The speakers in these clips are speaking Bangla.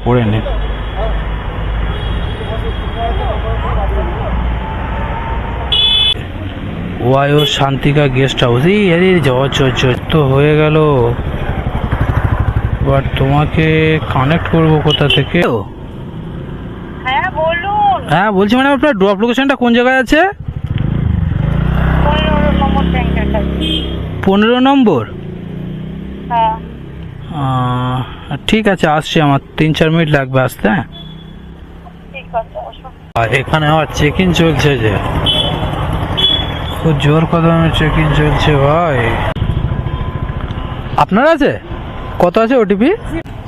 পড়ে নিন। ওয়াইও শান্তিকা গেস্ট হাউস। এই আরে তো হয়ে গেল, বাট তোমাকে কানেক্ট করবো কোথা থেকে? হ্যাঁ বলুন। হ্যাঁ বলছি ম্যাডাম, আপনার ড্রপ লোকেশনটা কোন জায়গায় আছে? 15 নম্বর ট্যাঙ্কের কাছে। 15 নম্বর? হ্যাঁ ঠিক আছে, আসছি, আমার 3-4 মিনিট লাগবে আসতে। হ্যাঁ ঠিক আছে, আসুন। আর এখানে আমার চেক ইন চলছে, যে খুব জোর কদমে চেক ইন চলছে ভাই। আপনার আছে কত আছে OTP?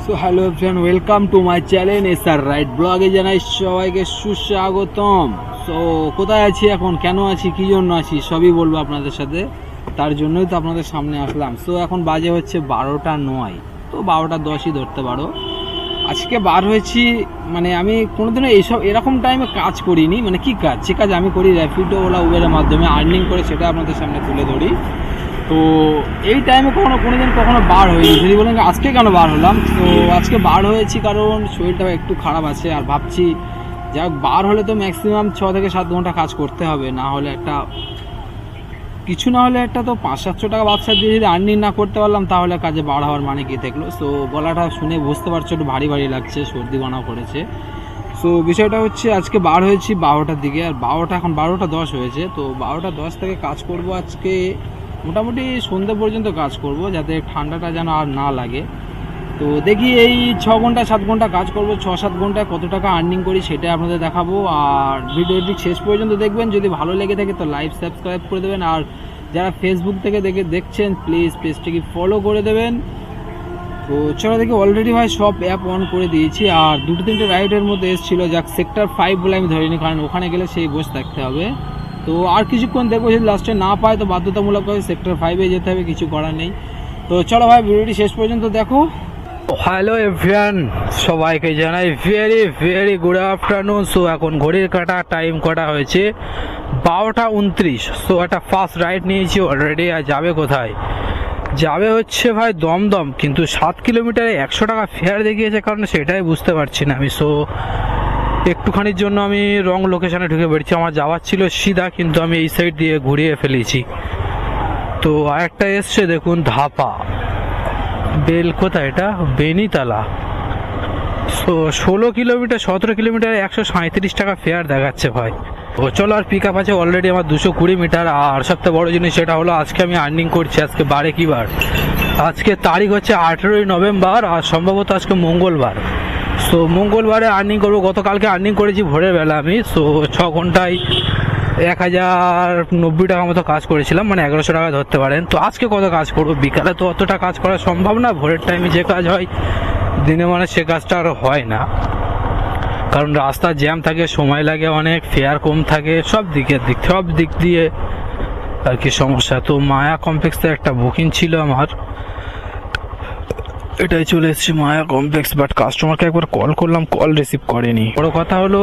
So hello friend, welcome to my channel SR ride ব্লগে জানাই সবাইকে সুস্বাগতম। সো কোথায় আছি এখন, কেন আছি, কি জন্য আছি, সবই বলবো আপনাদের সাথে। তার জন্যই তো আপনাদের সামনে আসলাম। সো এখন বাজে হচ্ছে 12টা 9, তো 12টা 10ই ধরতে পারো। আজকে বার হয়েছি, মানে আমি কোনোদিনও এরকম টাইমে কাজ করিনি। মানে কি কাজ, যে কাজ আমি করি র্যাপিডো, ওলা, উবেরের মাধ্যমে আর্নিং করে, সেটা আপনাদের সামনে তুলে ধরি। তো এই টাইমে কখনো বার হয়নি। যদি বলেন আজকে কেন বার হলাম, তো আজকে বার হয়েছি কারণ শরীরটা একটু খারাপ আছে। আর ভাবছি যা বার হলে তো ম্যাক্সিমাম 6 থেকে 7 ঘন্টা কাজ করতে হবে, না হলে একটা তো 500-700 টাকা ব্যবসা দিয়ে যদি আর্নিং না করতে পারলাম, তাহলে কাজে বার হওয়ার মানে কি থাকলো। সো গলাটা শুনে বুঝতে পারছো একটু ভারী ভারী লাগছে, সর্দি বানাও করেছে। সো বিষয়টা হচ্ছে আজকে বার হয়েছি 12টার দিকে, আর 12টা এখন 12টা 10 হয়েছে। তো 12টা 10 থেকে কাজ করব আজকে, মোটামুটি সন্ধ্যা পর্যন্ত কাজ করব, যাতে ঠান্ডাটা যেন আর না লাগে। তো দেখি এই 6 ঘন্টা 7 ঘন্টা কাজ করব, 6-7 ঘন্টায় কত টাকা আর্নিং করি সেটা আপনাদের দেখাবো। আর ভিডিওটি শেষ পর্যন্ত দেখবেন, যদি ভালো লেগে থাকে তো লাইক সাবস্ক্রাইব করে দেবেন। আর যারা ফেসবুক থেকে দেখছেন প্লিজ পেজটিকে ফলো করে দেবেন। তো চলো দেখি, অলরেডি ভাই সব অ্যাপ অন করে দিয়েছি। আর 2-3টে রাইডের মধ্যে এসেছিলো, যাক সেক্টর 5 বলে আমি ধরিনি, কারণ ওখানে গেলে সেই বসে থাকতে হবে। তো আর কিছুক্ষণ দেখবো, যদি লাস্টে না পায় তো বাধ্যতামূলকভাবে সেক্টর 5-এ যেতে হবে, কিছু করার নেই। তো চলো ভাই, ভিডিওটি শেষ পর্যন্ত দেখো। হ্যালো এভরিওয়ান, সবাইকে জানাই very very good afternoon. So এখন ঘড়ির কাটা টাইম কটা হয়েছে 12টা 29। সো একটা ফার্স্ট রাইড নিয়েছি অলরেডি। আর যাবে কোথায়? যাবে হচ্ছে ভাই দমদম, কিন্তু 7 কিলোমিটারে 100 টাকা ফেয়ার দেখিয়েছে, কারণ সেটাই বুঝতে পারছি না আমি। সো একটুখানির জন্য আমি রং লোকেশনে ঢুকে পড়েছি। আমার যাওয়ার ছিল সিধা, কিন্তু আমি এই সাইড দিয়ে ঘুরিয়ে ফেলেছি। তো আরেকটা এসছে দেখুন, ধাপা বেল, কোথায় এটা? বেনিতালা। সো 16 কিলোমিটার 17 কিলোমিটারে 137 টাকা ফেয়ার দেখাচ্ছে ভাই। তো চলো, আর পিক আপ আছে অলরেডি আমার 220 মিটার। আর সবথেকে বড় জিনিস সেটা হলো আজকে আমি আর্নিং করছি। আজকে বারে কি বার? আজকে তারিখ হচ্ছে 18ই নভেম্বর, আর সম্ভবত আজকে মঙ্গলবার। সো মঙ্গলবারে আর্নিং করবো। গতকালকে আর্নিং করেছি ভোরের বেলা আমি। সো 6 ঘন্টায় 1090 টাকা মতো কাজ করেছিলাম, মানে 1100 টাকা ধরতে পারেন। তো আজকে কত কাজ করবো? বিকালে তো অতটা কাজ করা সম্ভব না। ভোরের টাইমে যে কাজ হয় দিনে, মানে সে কাজটা আর হয় না, কারণ রাস্তা জ্যাম থাকে, সময় লাগে অনেক, ফেয়ার কম থাকে, সব দিক দিয়ে আর কি সমস্যা। তো মায়া কমপ্লেক্সে একটা বুকিং ছিল আমার, এটাই চলে এসেছি মায়া কমপ্লেক্স। বাট কাস্টমারকে একবার কল করলাম, কল রিসিভ করেনি। বড় কথা হলো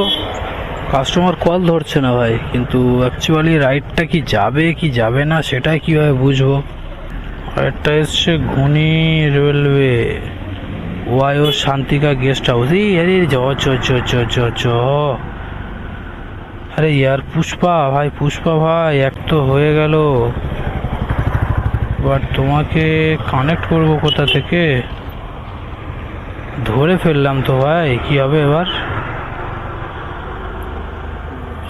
কাস্টমার কল ধরছে না ভাই, কিন্তু অ্যাকচুয়ালি রাইডটা কি যাবে কি যাবে না সেটাই কিভাবে বুঝবো। রাইডটা এসছে গুনি রেলওয়ে, ওয়াইও শান্তিকা গেস্ট হাউস। এই আরে চ আরে ইয়ার পুষ্পা ভাই এক তো হয়ে গেল, বাট তোমাকে কানেক্ট করবো কোথা থেকে? ধরে ফেললাম তো ভাই, কি হবে এবার?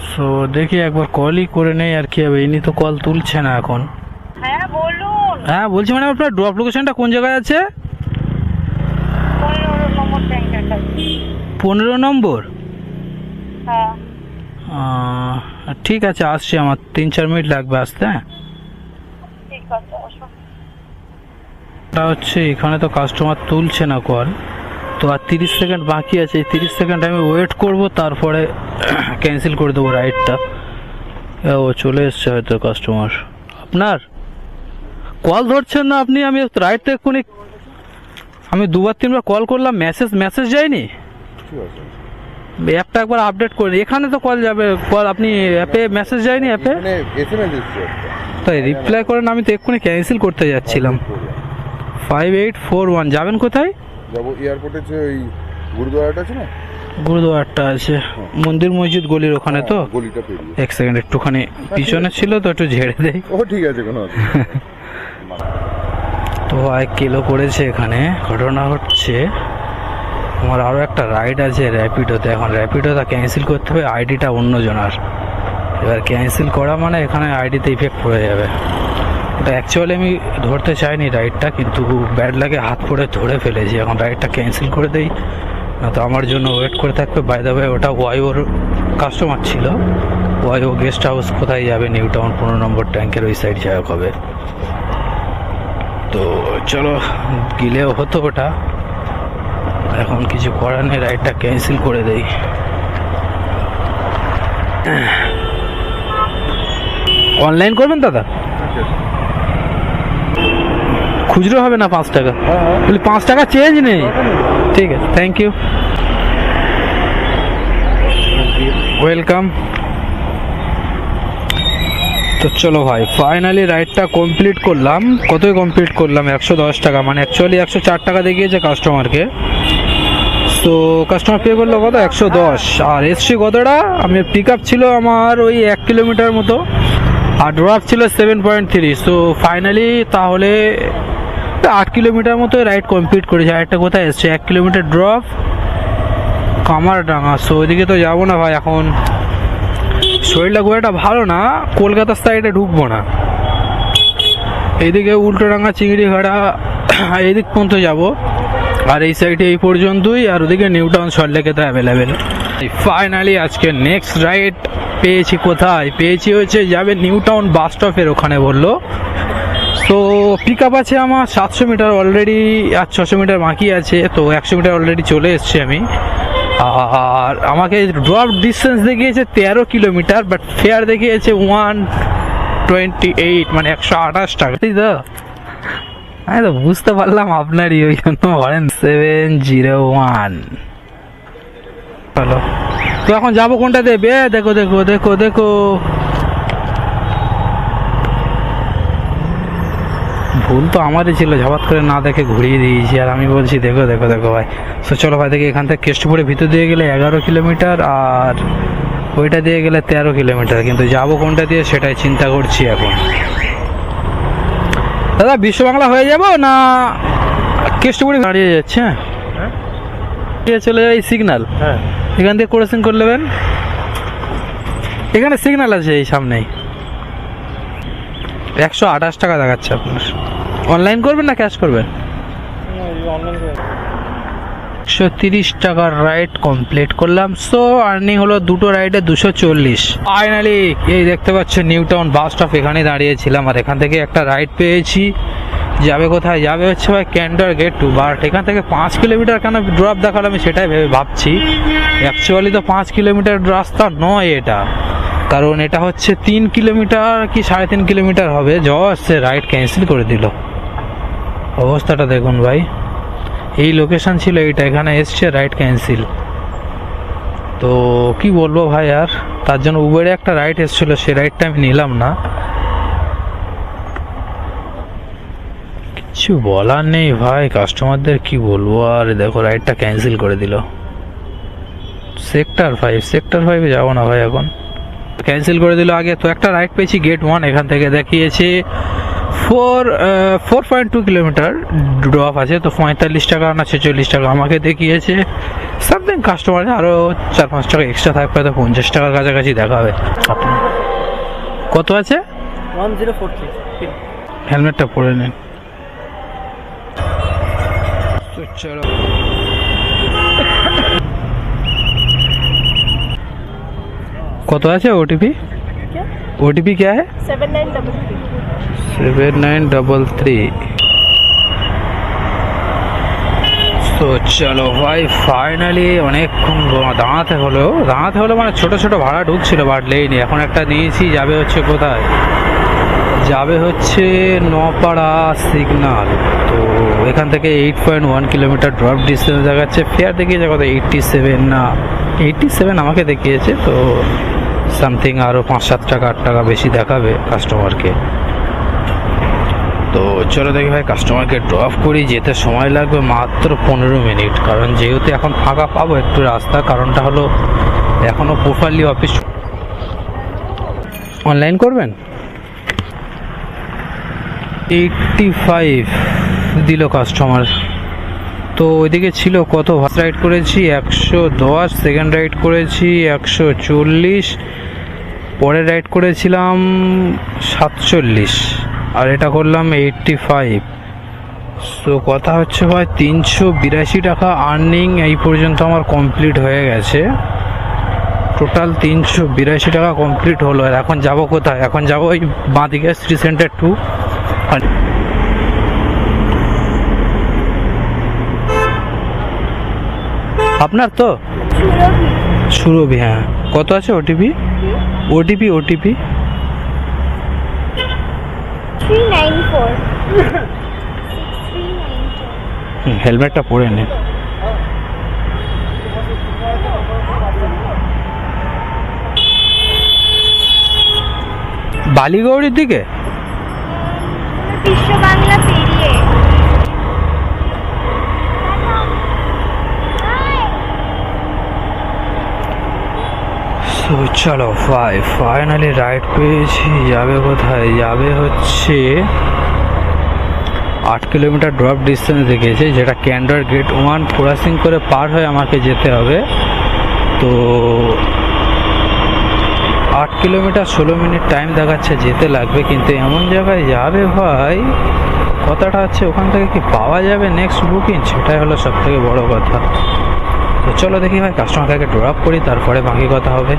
সো দেখি একবার কলই করে নেই, আর কি হবে। ইনি তো কল তুলছে না এখন। হ্যাঁ বলুন। হ্যাঁ বলছি ম্যাডাম, আপনার ড্রপ লোকেশনটা কোন জায়গায় আছে? 15 নম্বর ট্যাঙ্কের কাছে। 15 নম্বর? হ্যাঁ ঠিক আছে, আসছি, আমার 3-4 মিনিট লাগবে আসতে। হ্যাঁ ঠিক আছে, আসুন। এটা হচ্ছে এখানে তো কাস্টমার তুলছে না কল, তো আর 30 সেকেন্ড বাকি আছে। এই 30 সেকেন্ড আমি ওয়েট করব, তারপরে ক্যান্সেল করে দেবো রাইডটা। ও চলে এসছে হয়তো কাস্টমার। আপনার কল ধরছেন না আপনি? আমি রাইডটা এক্ষুনি, আমি 2-3বার কল করলাম, মেসেজ যায়নি। অ্যাপটা একবার আপডেট করে, এখানে তো কল যাবে, কল আপনি অ্যাপে মেসেজ যায়নি, অ্যাপে তাই রিপ্লাই করেন। আমি তো এক্ষুনি ক্যান্সেল করতে যাচ্ছিলাম। 5841 যাবেন কোথায়? যাবো এয়ারপোর্টে, যে ওই গুরুদুয়ারাটা আছে না, গুরুদুয়ারটা আছে, মন্দির মসজিদ গলির ওখানে তো। গলিটা পেরিয়ে। এক সেকেন্ড, একটুখানি পিছনে ছিল তো, একটু ঝেড়ে দেই। ও ঠিক আছে, কোনো তো 1 কিলো করেছে এখানে। ঘটনা হচ্ছে আমার আরও একটা রাইড আছে র্যাপিডোতে, এখন র্যাপিডোটা ক্যান্সেল করতে হবে, আইডিটা অন্য জনার। এবার ক্যান্সেল করা মানে এখানে আইডিতে ইফেক্ট পড়ে যাবে। ওটা অ্যাকচুয়ালি আমি ধরতে চাইনি রাইডটা, কিন্তু ব্যাড লাগে হাত পড়ে ধরে ফেলেছি। এখন রাইডটা ক্যান্সেল করে দেই, না তো আমার জন্য ওয়েট করে থাকবে। বাই দ্য ওয়ে, ওটা ওয়াইওর কাস্টমার ছিল। ওয়াইও গেস্ট হাউস কোথায় যাবে, নিউ টাউন 15 নম্বর ট্যাঙ্কের ওই সাইড যাওয়া হবে। তো চলো, গিলেও হতো ওটা, এখন কিছু করার নেই, রাইডটা ক্যান্সেল করে দেই। অনলাইন করবেন দাদা? খুচরো হবে না 5 টাকা? বলি 5 টাকা চেঞ্জ নেই? ঠিক আছে, থ্যাংক ইউ, ওয়েলকাম। তো চলো ভাই, ফাইনালি রাইডটা কমপ্লিট করলাম। কতই কমপ্লিট করলাম? 110 টাকা, মানে অ্যাকচুয়ালি 104 টাকা দেখিয়েছে কাস্টমারকে। তো কাস্টমার পে করলো কত? 110। আর এসছি কতটা? আমি পিক আপ ছিল আমার ওই 1 কিলোমিটার মতো, আর ড্রপ ছিল 7.3। সো ফাইনালি তাহলে 8 কিলোমিটার মতো রাইড কমপ্লিট করেছে। আর একটা কোথায় এসছে? 1 কিলোমিটার ড্রপ, কামারডাঙ্গা। সো ওইদিকে তো যাবো না ভাই, এখন শরীরটা খুব একটা ভালো না, কলকাতার সাইডে ঢুকবো না। এইদিকে উল্টোডাঙ্গা, চিংড়িঘাড়া এইদিক পর্যন্ত যাবো, আর এই সাইডে এই পর্যন্তই। আর ওদিকে নিউ টাউন, সল্টলেকে তো অ্যাভেলেবেল। ফাইনালি আজকে নেক্সট রাইড পেয়েছি। কোথায় পেয়েছি? হচ্ছে যাবে নিউ টাউন বাস স্টপের ওখানে বললো। তো পিক আপ আছে আমার 700 মিটার অলরেডি, আর 600 মিটার বাকি আছে। তো 100 মিটার অলরেডি চলে এসছি আমি। আর আমাকে ড্রপ ডিস্টেন্স দেখিয়েছে 13 কিলোমিটার, বাট ফেয়ার দেখিয়েছে 128, মানে 128 টাকা। তাই তো, আমি তো বুঝতে পারলাম আপনারই, ওই জন্য বলেন 701। হ্যালো, তো এখন যাবো কোনটা দেবে? দেখো দেখো দেখো দেখো, ভুল তো আমারই ছিল, ঝাপাত করে না দেখে ঘুরিয়ে দিয়েছি। আর আমি বলছি দেখো দেখো দেখো ভাই। তো চলো ভাই, দেখি এখান থেকে কেষ্টপুরের ভিতর দিয়ে গেলে 11 কিলোমিটার, আর ওইটা দিয়ে গেলে 13 কিলোমিটার। কিন্তু যাবো কোনটা দিয়ে সেটাই চিন্তা করছি এখন। দাদা, বিশ্ব বাংলা হয়ে যাবো না কেষ্টপুরে দাঁড়িয়ে যাচ্ছে? চলে যাই সিগন্যাল, এখান থেকে ক্রসিং করে নেবেন। এখানে সিগন্যাল আছে এই সামনেই। 128 টাকা দেখাচ্ছে আপনার। অনলাইন করবেন না ক্যাশ করবেন? 130 টাকার রাইড কমপ্লিট করলাম। সো আর্নিং হলো দুটো রাইডে 240। ফাইনালি এই দেখতে পাচ্ছেন নিউ টাউন বাস স্টপ, এখানে দাঁড়িয়েছিলাম। আর এখান থেকে একটা রাইড পেয়েছি। যাবে কোথায়? যাবে হচ্ছে ভাই ক্যান্ডার গেট টু। বাট এখান থেকে 5 কিলোমিটার কেন ড্রপ দেখালো আমি সেটাই ভাবছি। অ্যাকচুয়ালি তো 5 কিলোমিটার রাস্তা নয় এটা, কারণ এটা হচ্ছে 3 কিলোমিটার কি 3.5 কিলোমিটার হবে। সে রাইড ক্যান্সেল করে দিল। অবস্থাটা দেখুন ভাই, এই লোকেশন ছিল এইটা, এখানে এসছে রাইড ক্যান্সেল। তো কি বলবো ভাই, আর তার জন্য উবেরে একটা রাইড এসেছিলো, সেই রাইডটা আমি নিলাম না। কিছু বলার নেই ভাই, কাস্টমারদের কি বলবো। আর দেখো রাইডটা ক্যান্সেল করে দিল। সেক্টর 5 যাবো না ভাই, এখন ক্যান্সেল করে দিল। আগে তো একটা রাইড পেয়েছি গেট 1, এখান থেকে দেখিয়েছে 4.2 কিলোমিটার ড্রপ আছে। তো 45 টাকা না 46 টাকা আমাকে দেখিয়েছে। সামথিং কাস্টমার আরও 4-5 টাকা এক্সট্রা থাকবে, তো 50 টাকার কাছাকাছি দেখাবে। কত আছে? 1043। হেলমেটটা পরে নিন। চলো, কত আছে ওটিপি? ओटीपी क्या है? 7933। তো চলো ভাই, ফাইনালি অনেকক্ষণ দাঁড়াতে হলো মানে ছোট ছোট ভাড়া ঢুকছিল, বাট লেইনি। এখন একটা নিয়েছি, যাবে হচ্ছে কোথায়? যাবে হচ্ছে নপাড়া সিগনাল। তো এখান থেকে 8.1 কিলোমিটার ড্রপ ডিস্টেন্স দেখাচ্ছে। ফেয়ার দেখিয়েছে কত? 87 না 87 আমাকে দেখিয়েছে। তো সামথিং আরও 5-7 টাকা 8 টাকা বেশি দেখাবে কাস্টমারকে। তো চলো দেখি ভাই, কাস্টমারকে ড্রপ করি। যেতে সময় লাগবে মাত্র 15 মিনিট, কারণ যেহেতু এখন ফাঁকা পাবো একটু রাস্তা, কারণটা হলো এখনও প্রপারলি অফিস। অনলাইন করবেন? 85 দিল কাস্টমার। তো ওইদিকে ছিল কত, ফার্স্ট রাইড করেছি 110, সেকেন্ড রাইড করেছি 140, পরে রাইড করেছিলাম 47, আর এটা করলাম 85। সো কথা হচ্ছে ভাই 382 টাকা আর্নিং এই পর্যন্ত আমার কমপ্লিট হয়ে গেছে। টোটাল 382 টাকা কমপ্লিট হলো। আর এখন যাব কোথায়? এখন যাব ওই বাঁদিকে সিটি সেন্টার 2। আপনার তো সুরভি? হ্যাঁ, কত আছে ওটিপি? ওটিপি 394 হেলমেটটা পরে নে। বালিগৌড়ির দিকে? বিশ্ব বাংলা পেরিয়ে। তো চলো ফাইনালি রাইড পেয়েছি। যাবে কোথায়? যাবে হচ্ছে 8 কিলোমিটার ড্রপ ডিস্টেন্স দেখিয়েছে, যেটা ক্যান্ডার গেট 1 ক্রসিং করে পার হয়ে আমাকে যেতে হবে। তো 8 কিলোমিটার 16 মিনিট টাইম দেখাচ্ছে, যেতে লাগবে। কিন্তু এমন জায়গায় যাবে ভাই, কথাটা হচ্ছে ওখান থেকে কি পাওয়া যাবে নেক্সট বুকিং, সেটাই হলো সব থেকে বড় কথা। তো চলো দেখি ভাই, কাস্টমারকে ড্রপ করি, তারপরে বাকি কথা হবে।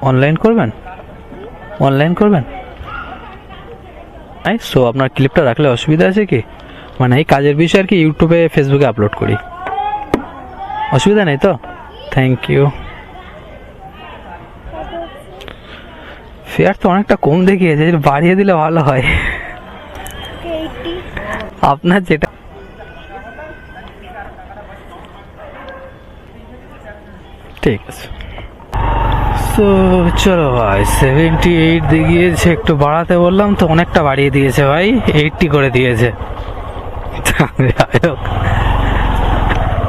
অনলাইন করবেন? সো আপনার ক্লিপটা রাখলে অসুবিধা আছে কি? মানে এই কাজের বিষয় আর কি, ইউটিউবে ফেসবুকে আপলোড করি, অসুবিধা নেই তো? Thank you. ফেয়ার তো অনেকটা কম দেখিয়েছে, বাড়িয়ে দিলে ভালো হয়। আপনার যেটা ঠিক আছে। তো চলো ভাই, 78 দেখিয়েছে, একটু বাড়াতে বললাম তো অনেকটা বাড়িয়ে দিয়েছে ভাই, 80 করে দিয়েছে। যাই হোক,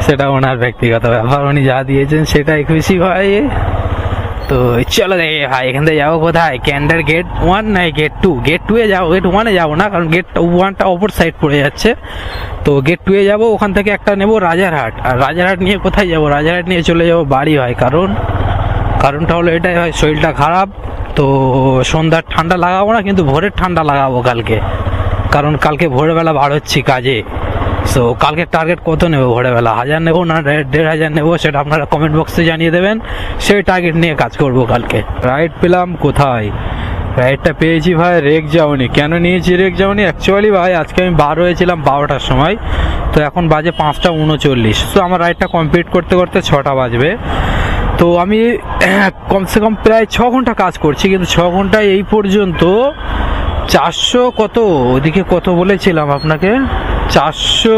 সেটা ওনার ব্যক্তিগত ব্যাপার, উনি যা দিয়েছেন সেটাই খুশি ভাই। তো চলো দেখি ভাই, এখান থেকে যাবো কোথায়? ক্যান্ডার গেট 1 নাই গেট 2? গেট 2 এ যাবো, গেট 1 এ যাবো না, কারণ গেট 1টা অপর সাইড পড়ে যাচ্ছে। তো গেট 2 এ যাবো, ওখান থেকে একটা নেবো রাজারহাট। আর রাজারহাট নিয়ে কোথায় যাবো? রাজারহাট নিয়ে চলে যাবো বাড়ি ভাই। কারণটা হলো এটাই ভাই, শরীরটা খারাপ। তো সন্ধ্যার ঠান্ডা লাগাবো না, কিন্তু ভোরের ঠান্ডা লাগাবো কালকে, কারণ কালকে ভোরবেলা বার হচ্ছি কাজে। সো কালকে টার্গেট কত নেবো ভোরবেলা? 1000 নেবো না 1500 নেবো, সেটা আপনারা কমেন্ট বক্সে জানিয়ে দেবেন। সেই টার্গেট নিয়ে কাজ করবো কালকে। রাইড পেলাম কোথায়? রাইডটা পেয়েছি ভাই রেক যাওনি। কেন নিয়েছি রেক যাওনি? অ্যাকচুয়ালি ভাই আজকে আমি বার হয়েছিলাম 12টার সময়, তো এখন বাজে 5টা 39। সো আমার রাইডটা কমপ্লিট করতে করতে 6টা বাজবে। তো আমি কমসে কম প্রায় 6 ঘন্টা কাজ করছি, কিন্তু 6 ঘন্টায় এই পর্যন্ত 400 কত, ওদিকে কত বলেছিলাম আপনাকে, 400,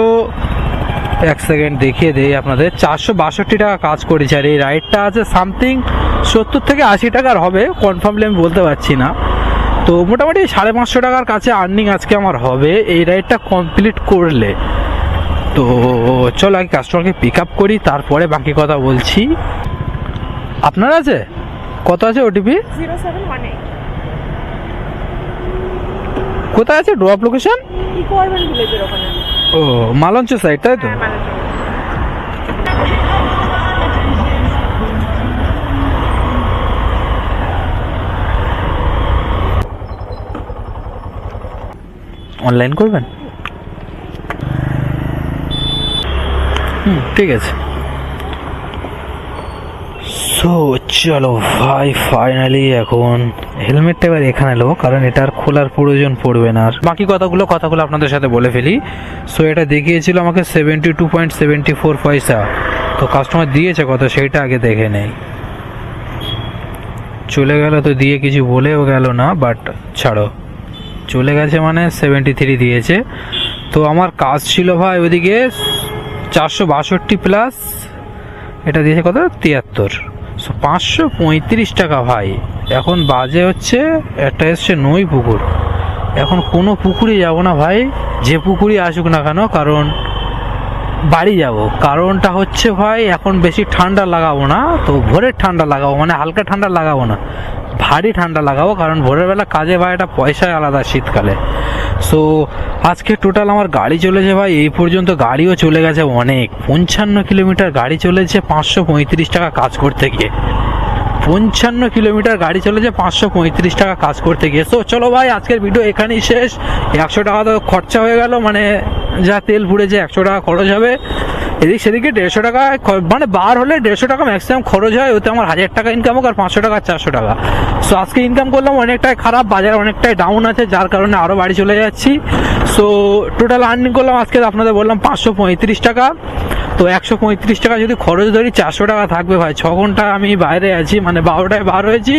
এক সেকেন্ড দেখিয়ে দেই আপনাদের, 462 টাকা কাজ করেছি। আর এই রাইডটা আছে সামথিং 70 থেকে 80 টাকার হবে, কনফার্মলি আমি বলতে পারছি না। তো মোটামুটি 550 টাকার কাছে আর্নিং আজকে আমার হবে এই রাইডটা কমপ্লিট করলে। তো চলো আগে কাস্টমারকে পিক আপ করি, তারপরে বাকি কথা বলছি। আপনার আছে কত আছে ওটিপি? 0718। কোথায় আছে ড্রপ লোকেশন? ইকোয়ারমেন্ট ভিলেজের ওখানে। ও, মালঞ্চ সাইড, তাই তো? অনলাইন করবেন? ঠিক আছে। সো চলো ভাই, ফাইনালি এখন হেলমেটটা এবার এখানে নেবো, কারণ এটা আর খোলার প্রয়োজন পড়বে না। আর বাকি কথাগুলো আপনাদের সাথে বলে ফেলি। সো এটা দেখিয়েছিল আমাকে 72.74 পয়সা। তো কাস্টমার দিয়েছে কত সেইটা আগে দেখে নেই। চলে গেল তো দিয়ে কিছু বলেও গেল না, বাট ছাড়ো, চলে গেছে মানে 73 দিয়েছে। তো আমার কাজ ছিল ভাই ওইদিকে 462 প্লাস এটা দিয়েছে কত, 73। সো 535 টাকা ভাই এখন বাজে হচ্ছে একটা এসছে নই পুকুর। এখন কোনো পুকুরে যাব না ভাই, যে পুকুরই আসুক না কেন, কারণ বাড়ি যাব। কারণটা হচ্ছে ভাই এখন বেশি ঠান্ডা লাগাবো না, তো ভোরের ঠান্ডা লাগাবো, মানে হালকা ঠান্ডা লাগাবো না, ভারী ঠান্ডা লাগাবো। কারণ ভোরের বেলা কাজে ভাই একটা পয়সায় আলাদা শীতকালে। সো আজকে টোটাল আমার গাড়ি চলেছে ভাই এই পর্যন্ত, গাড়িও চলে গেছে অনেক, 55 কিলোমিটার গাড়ি চলেছে 535 টাকা কাজ করতে গিয়ে। 55 কিলোমিটার গাড়ি চলেছে 535 টাকা কাজ করতে গিয়ে। সো চলো ভাই আজকের ভিডিও এখানেই শেষ। 100 টাকা তো খরচা হয়ে গেল, মানে যা তেল পুড়েছে 100 টাকা খরচ হবে, এদিক সেদিকে 150 টাকা, মানে বার হলে 150 টাকা ম্যাক্সিমাম খরচ হয়, ওতে আমার 1000 টাকা ইনকাম হোক আর 500 টাকা 400 টাকা। সো আজকে ইনকাম করলাম অনেকটাই খারাপ, বাজার অনেকটাই ডাউন আছে, যার কারণে আরও বাড়ি চলে যাচ্ছি। সো টোটাল আর্নিং করলাম আজকে আপনাদের বললাম 535 টাকা। তো 135 টাকা যদি খরচ ধরি 400 টাকা থাকবে ভাই। 6 ঘন্টা আমি বাইরে আছি, মানে 12টায় বার হয়েছি।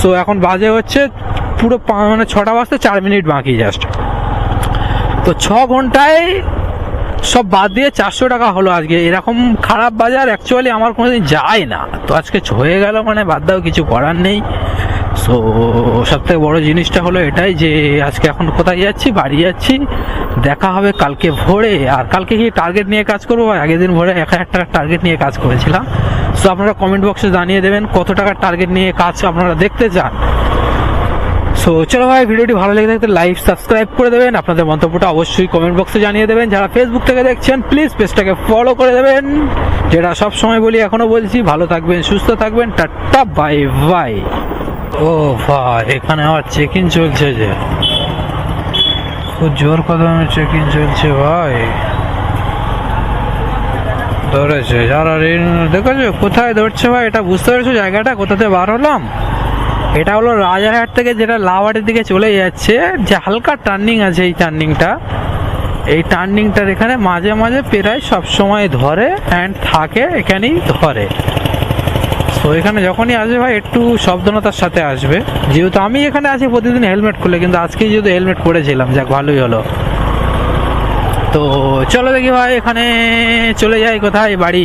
সো এখন বাজে হচ্ছে পুরো মানে 6টা বাজতে 4 মিনিট বাকি জাস্ট। তো 6 ঘন্টায় সব বাদ দিয়ে 400 টাকা হলো আজকে। এরকম খারাপ বাজার অ্যাকচুয়ালি আমার কোনোদিন যায় না, তো আজকে হয়ে গেল, মানে বাদ দাও, কিছু করার নেই। সো সবথেকে বড় জিনিসটা হলো এটাই যে আজকে এখন কোথায় যাচ্ছি, বাড়ি যাচ্ছি, দেখা হবে কালকে ভোরে। আর কালকে কি টার্গেট নিয়ে কাজ করবো, আগের দিন ভোরে 1000 টাকার টার্গেট নিয়ে কাজ করেছিলাম। সো আপনারা কমেন্ট বক্সে জানিয়ে দেবেন কত টাকার টার্গেট নিয়ে কাজ আপনারা দেখতে চান। সো চলো ভাই, ভিডিওটি ভালো লেগে থাকলে লাইক সাবস্ক্রাইব করে দেবেন, আপনাদের মন্তব্যটা অবশ্যই কমেন্ট বক্সে জানিয়ে দেবেন। যারা ফেসবুক থেকে দেখছেন প্লিজ পেজটাকে ফলো করে দেবেন, যেটা সব সময় বলি এখনো বলছি। ভালো থাকবেন, সুস্থ থাকবেন, টাটা বাই বাই। ও ভাই এখানে আমার চেক ইন চলছে, যে খুব জোর কদমে চেক ইন চলছে ভাই। ধরেছে যারা দেখেছো কোথায় ধরছে ভাই, এটা বুঝতে পেরেছো জায়গাটা কোথাতে বার হলাম? এটা হলো রাজারহাট থেকে যেটা লাউয়াটির দিকে চলে যাচ্ছে, যে হালকা টার্নিং আছে, এই টার্নিংটার এখানে মাঝে মাঝে প্রায় সব সময় ধরে অ্যান্ড থাকে, এখানেই ধরে। তো এখানে যখনই আসবে ভাই একটু সাবধানতার সাথে আসবে, যেহেতু আমি এখানে আছি প্রতিদিন হেলমেট খুলে, কিন্তু আজকেই যেহেতু হেলমেট পরেছিলাম, যাক ভালোই হলো। তো চলো দেখি ভাই এখানে চলে যাই কোথায়, বাড়ি।